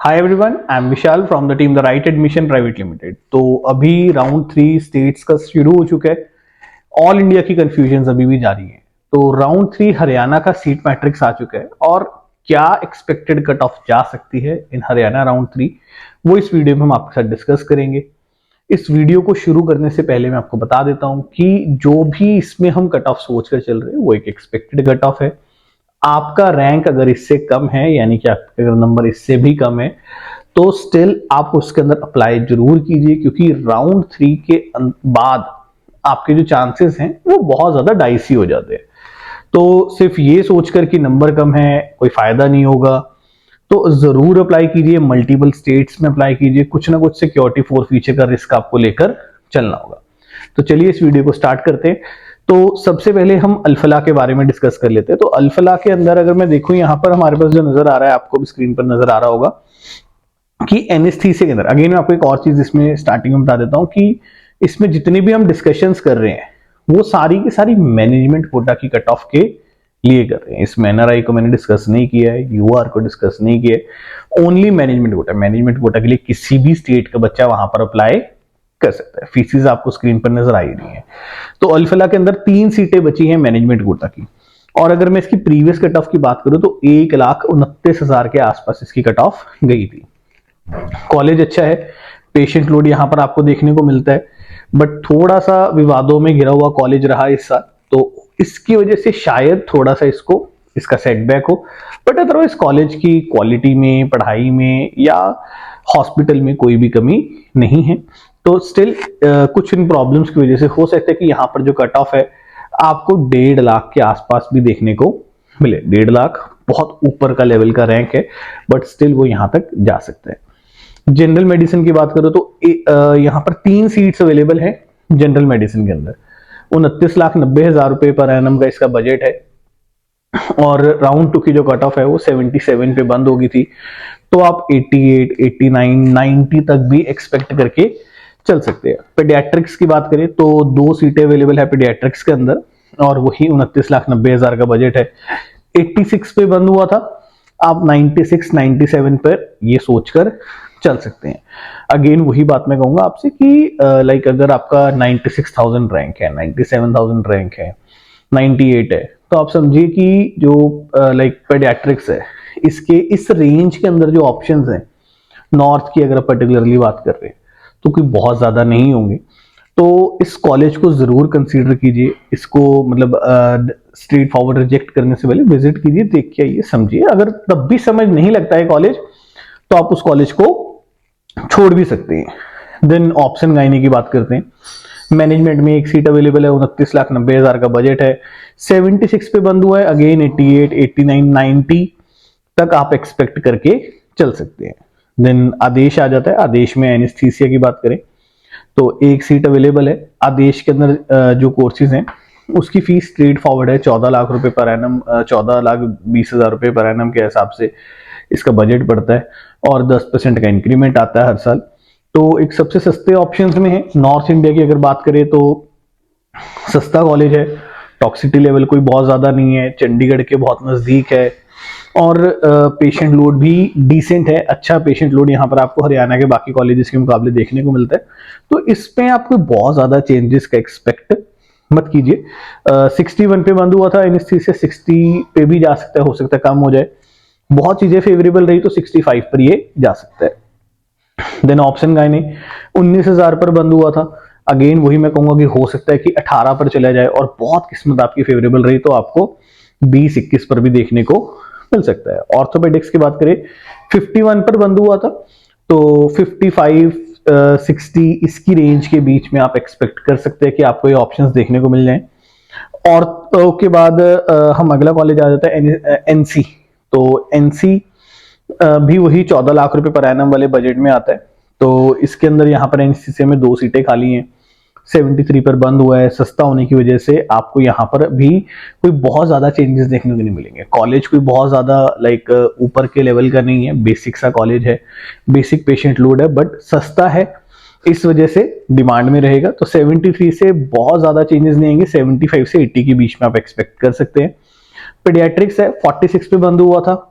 Hi everyone, I am Vishal from the team the right admission private limited. तो अभी round 3 states का शुरू हो चुका है। ऑल इंडिया की कंफ्यूजन अभी भी जारी है। तो राउंड 3 हरियाणा का सीट मैट्रिक्स आ चुका है और क्या एक्सपेक्टेड कट ऑफ जा सकती है इन हरियाणा राउंड 3, वो इस वीडियो में हम आपके साथ डिस्कस करेंगे। इस वीडियो को शुरू करने से पहले मैं आपको बता देता हूं कि जो भी इसमें हम कट ऑफ सोच कर चल रहे हैं वो एक एक्सपेक्टेड कट ऑफ है। आपका रैंक अगर इससे कम है, यानी कि आपका अगर नंबर इससे भी कम है, तो स्टिल आप उसके अंदर अप्लाई जरूर कीजिए, क्योंकि राउंड 3 के बाद आपके जो चांसेस हैं वो बहुत ज्यादा डाइसी हो जाते हैं। तो सिर्फ ये सोचकर कि नंबर कम है कोई फायदा नहीं होगा, तो जरूर अप्लाई कीजिए। मल्टीपल स्टेट्स में अप्लाई कीजिए, कुछ ना कुछ सिक्योरिटी फोर फीचर का रिस्क आपको लेकर चलना होगा। तो चलिए इस वीडियो को स्टार्ट करते हैं। तो सबसे पहले हम अल्फला के बारे में डिस्कस कर लेते हैं। तो अल्फला के अंदर अगर मैं देखूं, यहाँ पर हमारे पास जो नजर आ रहा है, आपको भी स्क्रीन पर नजर आ रहा होगा कि एनेस्थीसिया के अंदर, अगेन मैं आपको एक और चीज इसमें स्टार्टिंग में बता देता हूं कि इसमें जितनी भी हम डिस्कशंस कर रहे हैं वो सारी की सारी मैनेजमेंट कोटा की कट ऑफ के लिए कर रहे हैं। इसमें एनआरआई को मैंने डिस्कस नहीं किया है, यूआर को डिस्कस नहीं किया है, only management quota. Management quota के लिए किसी भी स्टेट का बच्चा वहां पर अप्लाई कर सकता है। फीसिस आपको स्क्रीन पर नजर आ ही रही है। तो अल्फला के अंदर 3 सीटें बची हैं मैनेजमेंट कोटा की। और अगर मैं इसकी प्रीवियस कट ऑफ की बात करूं तो 1,29,000 के आसपास इसकी कट ऑफ गई थी। कॉलेज अच्छा है, पेशेंट लोड यहां पर आपको देखने को मिलता है, बट थोड़ा सा विवादों में घिरा हुआ कॉलेज रहा इस साल, तो इसकी वजह से शायद थोड़ा सा इसका सेटबैक हो। बट अदरवाइज कॉलेज की क्वालिटी में, पढ़ाई में या हॉस्पिटल में कोई भी कमी नहीं है। तो स्टिल कुछ इन प्रॉब्लम्स की वजह से हो सकता है कि यहाँ पर जो कट ऑफ है आपको 1.5 लाख के आसपास भी देखने को मिले। 1.5 लाख बहुत ऊपर का लेवल का रैंक है, बट स्टिल वो यहाँ तक जा सकता है। जनरल मेडिसिन की बात करो तो यहाँ पर 3 सीट्स अवेलेबल है जनरल मेडिसिन के अंदर। 29,90,000 रुपए पर एनम का इसका बजट है और राउंड 2 की जो कट ऑफ है वो 77 पे बंद होगी थी। तो आप 88, 89, 90 तक भी एक्सपेक्ट करके चल सकते हैं। पेडियाट्रिक्स की बात करें तो 2 सीटें अवेलेबल है पेडियाट्रिक्स के अंदर और वही 29,90,000 का बजट है। 86 पे बंद हुआ था, आप 96, 97 पर ये सोचकर चल सकते हैं। अगेन वही बात मैं कहूंगा आपसे कि लाइक अगर आपका 96,000 रैंक है, 97,000 रैंक है, 98 है, तो आप समझिए कि जो लाइक पेडियाट्रिक्स है इसके इस रेंज के अंदर जो ऑप्शंस हैं नॉर्थ की, अगर पर्टिकुलरली बात कर रहे हैं, तो कोई बहुत ज्यादा नहीं होंगे। तो इस कॉलेज को जरूर कंसीडर कीजिए। इसको मतलब स्ट्रेट फॉरवर्ड रिजेक्ट करने से पहले विजिट कीजिए, देख के आइए, समझिए। अगर तब भी समझ नहीं लगता है कॉलेज, तो आप उस कॉलेज को छोड़ भी सकते हैं। देन ऑप्शन गायने की बात करते हैं। मैनेजमेंट में 1 सीट अवेलेबल है, 29,90,000 का बजट है, 76 पे बंद हुआ है। अगेन 88, 89, 90 तक आप एक्सपेक्ट करके चल सकते हैं। देन आदेश आ जाता है। आदेश में एनेस्थीसिया की बात करें तो 1 सीट अवेलेबल है। आदेश के अंदर जो कोर्सेज हैं उसकी फीस स्ट्रेट फॉरवर्ड है, 14 लाख रुपए पर एनम, 14,20,000 रुपए पर एनम के हिसाब से इसका बजट पड़ता है और 10% का इंक्रीमेंट आता है हर साल। तो एक सबसे सस्ते ऑप्शंस में है। नॉर्थ इंडिया की अगर बात करें तो सस्ता कॉलेज है, टॉक्सिटी लेवल कोई बहुत ज्यादा नहीं है, चंडीगढ़ के बहुत नजदीक है और पेशेंट लोड भी डिसेंट है। अच्छा पेशेंट लोड यहाँ पर आपको हरियाणा के बाकी कॉलेजेस के मुकाबले देखने को मिलता है। तो इसमें आपको बहुत ज्यादा चेंजेस का एक्सपेक्ट मत कीजिए। 61 पे बंद हुआ था एनेस्थीसिया, 60 पे भी जा सकता है, हो सकता है कम हो जाए। बहुत चीजें फेवरेबल रही तो 65 पर ये जा सकता है। देन ऑप्शन गायने 19,000 पर बंद हुआ था। अगेन वही मैं कहूंगा कि हो सकता है कि 18 पर चला जाए और बहुत किस्मत आपकी फेवरेबल रही तो आपको 20-21 पर भी देखने को मिल सकता है। ऑर्थोपेडिक्स की बात करें 51 पर बंद हुआ था, तो 55, 60 इसकी रेंज के बीच में आप एक्सपेक्ट कर सकते हैं कि आपको ये ऑप्शंस देखने को मिल जाएं। और के बाद हम अगला कॉलेज आ जाता है एनसी। तो एनसी भी वही 14 लाख रुपए पर एनम वाले बजट में आता है। तो इसके अंदर यहाँ पर एनसीसी में 2 सीटें खाली हैं, 73 पर बंद हुआ है। सस्ता होने की वजह से आपको यहाँ पर भी कोई बहुत ज्यादा चेंजेस देखने को नहीं मिलेंगे। कॉलेज कोई बहुत ज्यादा लाइक ऊपर के लेवल का नहीं है, बेसिक सा कॉलेज है, बेसिक पेशेंट लोड है, बट सस्ता है, इस वजह से डिमांड में रहेगा। तो 73 से बहुत ज्यादा चेंजेस नहीं आएंगे, 75 से 80 के बीच में आप एक्सपेक्ट कर सकते हैं। पेडियाट्रिक्स है, 46 पे बंद हुआ था।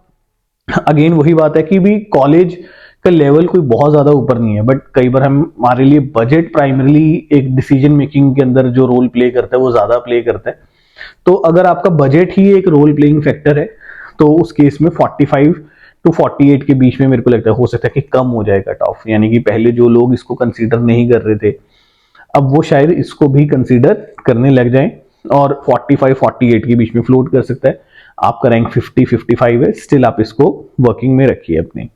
अगेन वही बात है कि भी कॉलेज का लेवल कोई बहुत ज्यादा ऊपर नहीं है, बट कई बार हमारे लिए बजट प्राइमरली एक डिसीजन मेकिंग के अंदर जो रोल प्ले करता है वो ज्यादा प्ले करता है। तो अगर आपका बजट ही एक रोल प्लेइंग फैक्टर है तो उस केस में 45 टू 48 के बीच में मेरे को लगता है हो सकता है कि कम हो जाए कट ऑफ, यानी कि पहले जो लोग इसको कंसीडर नहीं कर रहे थे अब वो शायद इसको भी कंसीडर करने लग जाएं और 45-48 के बीच में फ्लोट कर सकता है। आपका रैंक 50-55 है, स्टिल आप इसको वर्किंग में रखिए अपने।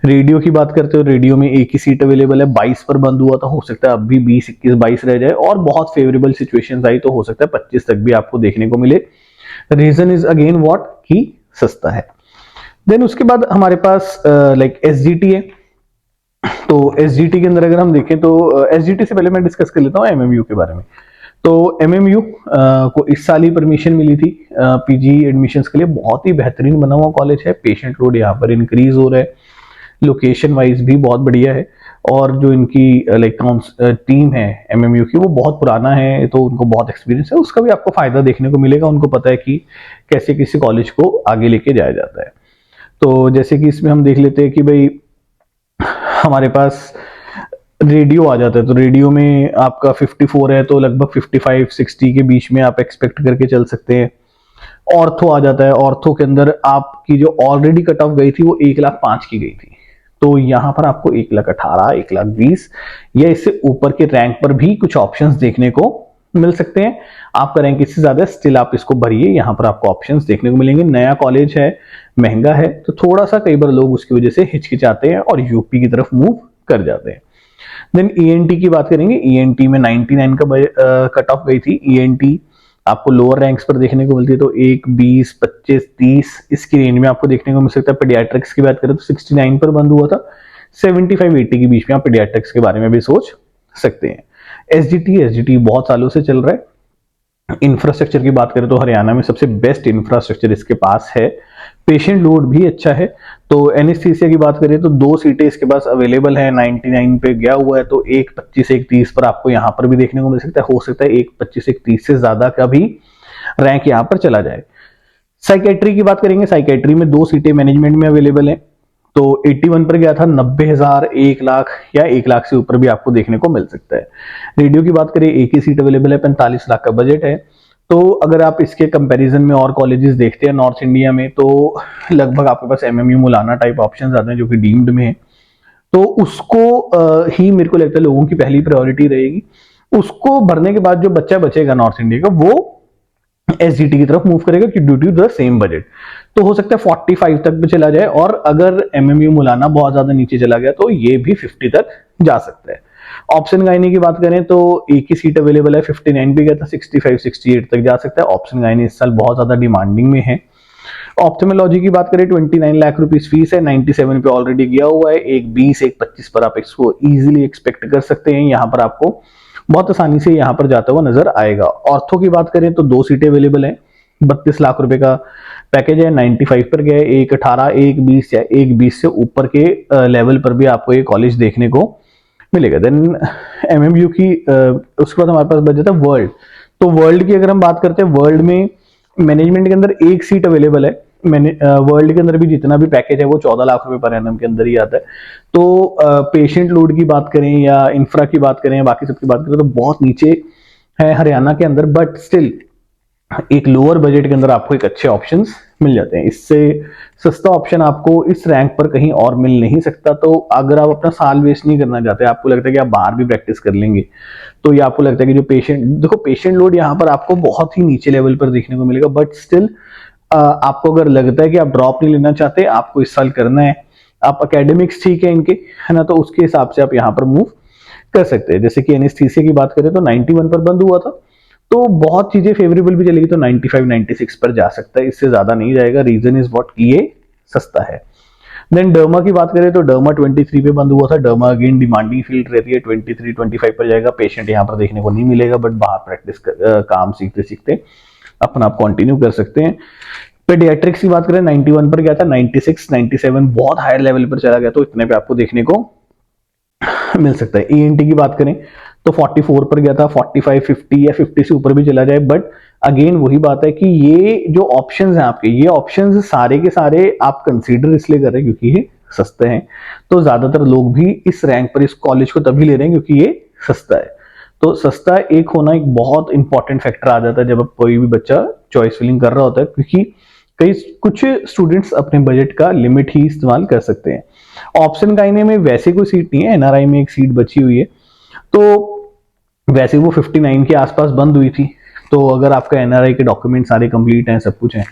रेडियो की बात करते हो, रेडियो में एक ही सीट अवेलेबल है, 22 पर बंद हुआ था, हो सकता है अब भी 20, 21, 22 रह जाए और बहुत फेवरेबल सिचुएशंस आई तो हो सकता है 25 तक भी आपको देखने को मिले। रीजन इज अगेन व्हाट कि सस्ता है। देन उसके बाद हमारे पास लाइक एसजीटी है। तो एसजीटी के अंदर अगर हम देखें तो एसजीटी से पहले मैं डिस्कस कर लेता हूँ एमएमयू के बारे में। तो एमएमयू को इस साल ही परमिशन मिली थी पीजी एडमिशंस के लिए। बहुत ही बेहतरीन बना हुआ कॉलेज है, पेशेंट लोड यहाँ पर इंक्रीज हो रहा है, लोकेशन वाइज भी बहुत बढ़िया है और जो इनकी लाइक टीम है एमएमयू की वो बहुत पुराना है तो उनको बहुत एक्सपीरियंस है, उसका भी आपको फायदा देखने को मिलेगा। उनको पता है कि कैसे किसी कॉलेज को आगे लेके जाया जाता है। तो जैसे कि इसमें हम देख लेते हैं कि भाई हमारे पास रेडियो आ जाता है, तो रेडियो में आपका 54 है तो लगभग 55-60 के बीच में आप एक्सपेक्ट करके चल सकते हैं। ऑर्थो आ जाता है, ऑर्थो के अंदर आपकी जो ऑलरेडी कट ऑफ गई थी वो 1,05,000 की गई थी, तो यहां पर आपको 1,18,000, 1,20,000 या इससे ऊपर के रैंक पर भी कुछ ऑप्शंस देखने को मिल सकते हैं। आपका रैंक इससे ज्यादा है, स्टिल आप इसको भरिए, यहां पर आपको ऑप्शंस देखने को मिलेंगे। नया कॉलेज है, महंगा है, तो थोड़ा सा कई बार लोग उसकी वजह से हिचकिचाते हैं और यूपी की तरफ मूव कर जाते हैं। देन ईएनटी की बात करेंगे, ईएनटी में 99 का कट ऑफ गई थी। ईएनटी आपको लोअर रैंक्स पर देखने को मिलती है, तो 1, 20, 25, 30 इसकी रेंज में आपको देखने को मिल सकता है। पेडियाट्रिक्स की बात करें तो 69 पर बंद हुआ था, 75-80 के बीच में आप पेडियाट्रिक्स के बारे में भी सोच सकते हैं। एसजीटी बहुत सालों से चल रहा है। इंफ्रास्ट्रक्चर की बात करें तो हरियाणा में सबसे बेस्ट इंफ्रास्ट्रक्चर इसके पास है, पेशेंट लोड भी अच्छा है। तो एनेस्थीसिया की बात करें तो 2 सीटें इसके पास अवेलेबल है, 99 पे गया हुआ है, तो 1.25 1.30 पर आपको यहां पर भी देखने को मिल सकता है। हो सकता है 1.25 1.30 से ज्यादा का भी रैंक यहां पर चला जाए। साइकेट्री की बात करेंगे, साइकेट्री में 2 सीटें मैनेजमेंट में अवेलेबल है, तो 81 पर गया था, 90,000, 1 लाख या 1 लाख से ऊपर भी आपको देखने को मिल सकता है। रेडियो की बात करें, एक ही सीट अवेलेबल है, 45 लाख का बजट है। तो अगर आप इसके कंपैरिजन में और कॉलेजेस देखते हैं नॉर्थ इंडिया में तो लगभग आपके पास एमएमयू मुलाना टाइप ऑप्शन आते हैं जो कि डीम्ड में है, तो उसको ही मेरे को लगता है लोगों की पहली प्रायोरिटी रहेगी। उसको भरने के बाद जो बच्चा बचेगा नॉर्थ इंडिया का वो एसजीटी की तरफ मूव करेगा कि due to the same budget. तो हो सकता है 45 तक भी चला जाए, और अगर एमएमयू मुलाना बहुत ज्यादा नीचे चला गया तो ये भी 50 तक जा सकता है। ऑप्शन गायनी की बात करें तो एक ही सीट अवेलेबल है, 59 भी गया था, 65-68 तक जा सकता है। ऑप्शन गायनी इस साल बहुत ज्यादा डिमांडिंग में है। ऑप्थेमोलॉजी की बात करें 29 लाख रुपीस फीस है, 97 पे ऑलरेडी गया हुआ है, 1.20 1.25 पर आप इसको इजीली एक्सपेक्ट कर सकते हैं। यहाँ पर आपको बहुत आसानी से यहाँ पर जाता हुआ नजर आएगा। ऑर्थो की बात करें तो 2 सीटें अवेलेबल है, 32 लाख रुपए का पैकेज है, 95 पर गया, 1.18 1.20 या 1.20 से ऊपर के लेवल पर भी आपको ये कॉलेज देखने को मिलेगा। देन एमएमयू की उसके बाद हमारे पास बच जाता है वर्ल्ड। तो वर्ल्ड की अगर हम बात करते हैं, वर्ल्ड में मैनेजमेंट के अंदर 1 सीट अवेलेबल है। मैंने वर्ल्ड के अंदर भी जितना भी पैकेज है वो 14 लाख रुपए पर एनम के अंदर ही आता है। तो पेशेंट लोड की बात करें या इंफ्रा की बात करें या बाकी सब की बात करें तो बहुत नीचे है हरियाणा के अंदर, बट स्टिल एक लोअर बजट के अंदर आपको एक अच्छे ऑप्शंस मिल जाते हैं। इससे सस्ता ऑप्शन आपको इस रैंक पर कहीं और मिल नहीं सकता। तो अगर आप अपना साल वेस्ट नहीं करना चाहते, आपको लगता है कि आप बाहर भी प्रैक्टिस कर लेंगे, तो ये आपको लगता है कि जो पेशेंट लोड यहाँ पर आपको बहुत ही नीचे लेवल पर देखने को मिलेगा, बट स्टिल आपको अगर लगता है कि आप ड्रॉप नहीं लेना चाहते, आपको इस साल करना है, आप एकेडमिक्स ठीक है इनके, है ना, तो उसके हिसाब से आप यहाँ पर मूव कर सकते हैं। जैसे कि एनेस्थीसिया की बात करें तो 91 पर बंद हुआ था, तो बहुत चीजें फेवरेबल भी चलेगी तो 95-96 पर जा सकता है, इससे ज्यादा नहीं जाएगा। रीजन इज व्हाट कि ये सस्ता है। देन डर्मा की बात करें तो डर्मा 23 पे बंद हुआ था। डर्मा अगेन डिमांडिंग फील्ड रहती है, 23-25 पर जाएगा। पेशेंट यहाँ पर देखने को नहीं मिलेगा, बट बाहर प्रैक्टिस काम सीखते सीखते अपना आप कंटिन्यू कर सकते हैं। पेडियाट्रिक्स की बात करें 91 पर गया था, 96-97 बहुत हायर लेवल पर चला गया, तो इतने पे आपको देखने को मिल सकता है। ईएनटी की बात करें तो 44 पर गया था, 45 50 या 50 से ऊपर भी चला जाए, बट अगेन वही बात है कि ये जो ऑप्शंस हैं आपके, ये ऑप्शंस सारे के सारे आप कंसीडर इसलिए कर रहे हैं क्योंकि ये सस्ते हैं, तो ज्यादातर लोग भी इस रैंक पर इस कॉलेज को तभी ले रहे हैं क्योंकि ये सस्ता है। तो सस्ता एक होना एक बहुत इंपॉर्टेंट फैक्टर आ जाता है जब कोई भी बच्चा चॉइस फिलिंग कर रहा होता है, क्योंकि कई कुछ स्टूडेंट्स अपने बजट का लिमिट ही इस्तेमाल कर सकते हैं। ऑप्शन गाइने में वैसे कोई सीट नहीं है, एनआरआई में एक सीट बची हुई है, तो वैसे वो 59 के आसपास बंद हुई थी। तो अगर आपका एनआरआई के डॉक्यूमेंट सारे कंप्लीट हैं, सब कुछ है,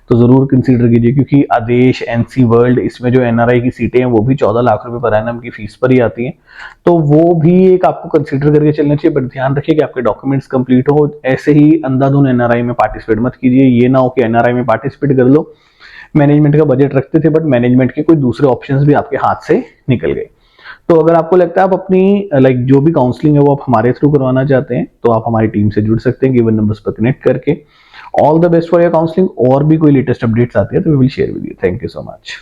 तो जरूर कंसीडर कीजिए, क्योंकि आदेश, एनसी वर्ल्ड, इसमें जो एनआरआई की सीटें हैं वो भी 14 लाख रुपए पर एनम की फीस पर ही आती हैं। तो वो भी एक आपको कंसीडर करके चलना चाहिए, बट ध्यान रखिए कि आपके डॉक्यूमेंट्स कंप्लीट हो। ऐसे ही अंधाधुन एनआरआई में पार्टिसिपेट मत कीजिए। ये ना हो कि एनआरआई में पार्टिसिपेट कर लो, मैनेजमेंट का बजट रखते थे, बट मैनेजमेंट के कोई दूसरे ऑप्शंस भी आपके हाथ से निकल गए। तो अगर आपको लगता है आप अपनी जो भी काउंसलिंग है वो आप हमारे थ्रू करवाना चाहते हैं, तो आप हमारी टीम से जुड़ सकते हैं गिवन नंबर्स पर कनेक्ट करके। All the best for your counselling. और भी कोई लेटेस्ट अपडेट्स आती है तो we will share with you. Thank you so much.